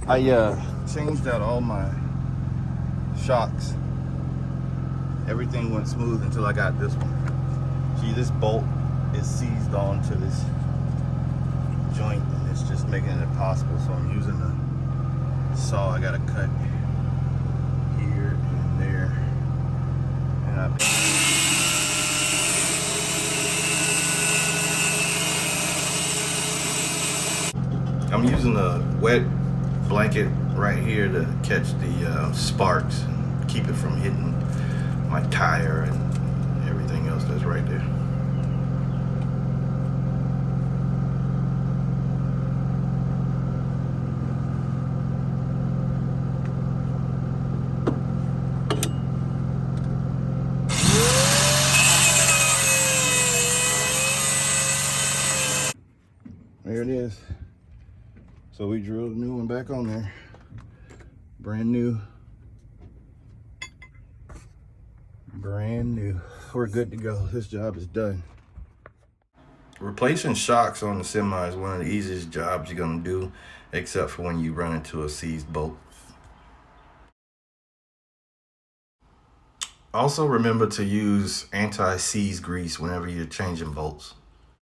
I changed out all my shocks. Everything went smooth until I got this one. See, this bolt is seized onto this joint and it's just making it impossible. So I'm using a saw. I gotta cut here and there. And I'm using a wet blanket right here to catch the sparks and keep it from hitting my tire and everything else that's right there. There it is. So we drilled a new one back on there. Brand new. Brand new. We're good to go. This job is done. Replacing shocks on the semi is one of the easiest jobs you're gonna do, except for when you run into a seized bolt. Also remember to use anti-seize grease whenever you're changing bolts.